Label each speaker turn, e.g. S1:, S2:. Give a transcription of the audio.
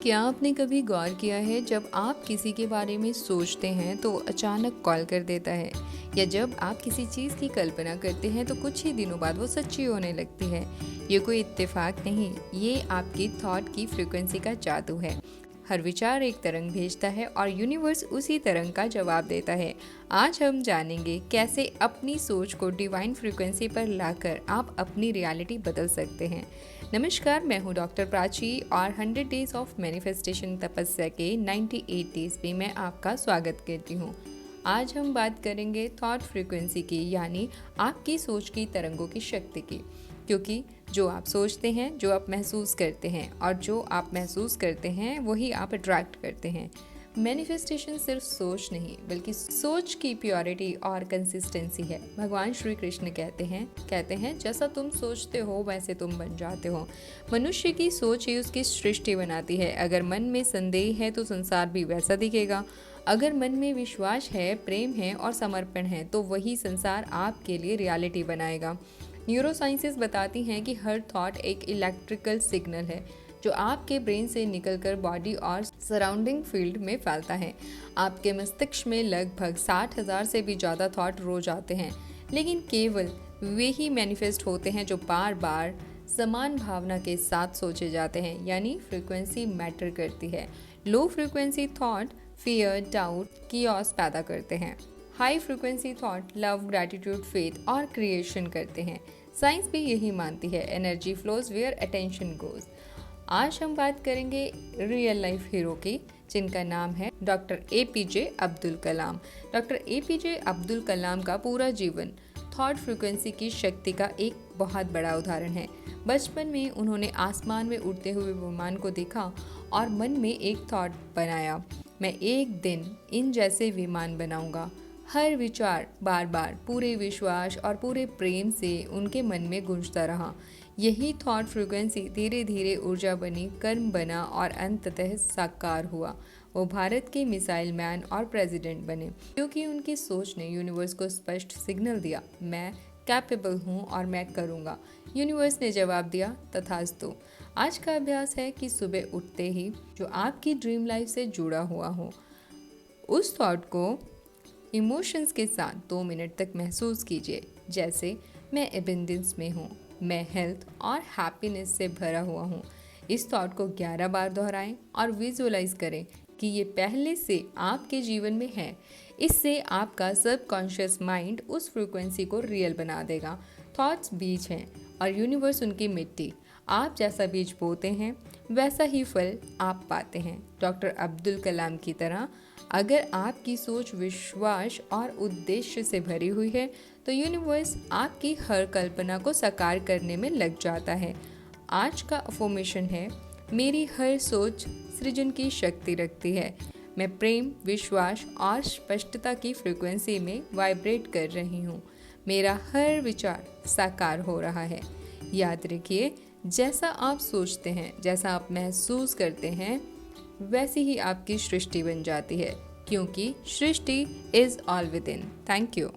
S1: क्या आपने कभी गौर किया है जब आप किसी के बारे में सोचते हैं तो अचानक कॉल कर देता है, या जब आप किसी चीज़ की कल्पना करते हैं तो कुछ ही दिनों बाद वो सच्ची होने लगती है। ये कोई इत्तेफाक नहीं, ये आपकी थॉट की फ्रीक्वेंसी का जादू है। हर विचार एक तरंग भेजता है और यूनिवर्स उसी तरंग का जवाब देता है। आज हम जानेंगे कैसे अपनी सोच को डिवाइन फ्रीक्वेंसी पर लाकर आप अपनी रियलिटी बदल सकते हैं। नमस्कार, मैं हूँ डॉक्टर प्राची और 100 डेज ऑफ मैनिफेस्टेशन तपस्या के 98 डेज पे मैं आपका स्वागत करती हूँ। आज हम बात करेंगे थॉट फ्रीक्वेंसी की, यानी आपकी सोच की तरंगों की शक्ति की। क्योंकि जो आप सोचते हैं, जो आप महसूस करते हैं और जो आप महसूस करते हैं वही आप अट्रैक्ट करते हैं। मैनिफेस्टेशन सिर्फ सोच नहीं बल्कि सोच की प्योरिटी और कंसिस्टेंसी है। भगवान श्री कृष्ण कहते हैं जैसा तुम सोचते हो वैसे तुम बन जाते हो। मनुष्य की सोच ही उसकी सृष्टि बनाती है। अगर मन में संदेह है तो संसार भी वैसा दिखेगा। अगर मन में विश्वास है, प्रेम है और समर्पण है तो वही संसार आपके लिए रियलिटी बनाएगा। न्यूरोसाइंसेस बताती हैं कि हर थॉट एक इलेक्ट्रिकल सिग्नल है जो आपके ब्रेन से निकलकर बॉडी और सराउंडिंग फील्ड में फैलता है। आपके मस्तिष्क में लगभग 60,000 से भी ज़्यादा थॉट रोज आते हैं, लेकिन केवल वे ही मैनिफेस्ट होते हैं जो बार बार समान भावना के साथ सोचे जाते हैं, यानी फ्रीक्वेंसी मैटर करती है। Low frequency thought fear, doubt, chaos पैदा करते हैं। High frequency thought love, gratitude, faith और क्रिएशन करते हैं। साइंस भी यही मानती है, energy flows where attention goes. आज हम बात करेंगे रियल लाइफ हीरो की, जिनका नाम है doctor APJ Abdul Kalam. Doctor APJ Abdul Kalam का पूरा जीवन थॉट फ्रीक्वेंसी की शक्ति का एक बहुत बड़ा उदाहरण है। बचपन में उन्होंने आसमान में उड़ते हुए विमान को देखा और मन में एक थॉट बनाया, मैं एक दिन इन जैसे विमान बनाऊंगा। हर विचार बार बार पूरे विश्वास और पूरे प्रेम से उनके मन में गूंजता रहा। यही थॉट फ्रीक्वेंसी धीरे धीरे ऊर्जा बनी, कर्म बना और अंततः साकार हुआ। वो भारत के मिसाइल मैन और प्रेसिडेंट बने क्योंकि उनकी सोच ने यूनिवर्स को स्पष्ट सिग्नल दिया, मैं कैपेबल हूँ और मैं करूँगा। यूनिवर्स ने जवाब दिया, तथास्तु। आज का अभ्यास है कि सुबह उठते ही जो आपकी ड्रीम लाइफ से जुड़ा हुआ हो उस थॉट को इमोशंस के साथ 2 मिनट तक महसूस कीजिए, जैसे मैं एबंडेंस में हूँ, मैं हेल्थ और हैप्पीनेस से भरा हुआ हूँ। इस थॉट को 11 बार दोहराएं और विजुअलाइज करें कि ये पहले से आपके जीवन में है। इससे आपका सबकॉन्शियस माइंड उस फ्रीक्वेंसी को रियल बना देगा। थॉट्स बीज हैं और यूनिवर्स उनकी मिट्टी। आप जैसा बीज बोते हैं वैसा ही फल आप पाते हैं। डॉक्टर अब्दुल कलाम की तरह अगर आपकी सोच विश्वास और उद्देश्य से भरी हुई है तो यूनिवर्स आपकी हर कल्पना को साकार करने में लग जाता है। आज का अफर्मेशन है, मेरी हर सोच सृजन की शक्ति रखती है। मैं प्रेम, विश्वास और स्पष्टता की फ्रीक्वेंसी में वाइब्रेट कर रही हूँ। मेरा हर विचार साकार हो रहा है। याद रखिए, जैसा आप सोचते हैं, जैसा आप महसूस करते हैं, वैसी ही आपकी सृष्टि बन जाती है, क्योंकि srishti is all within. Thank you.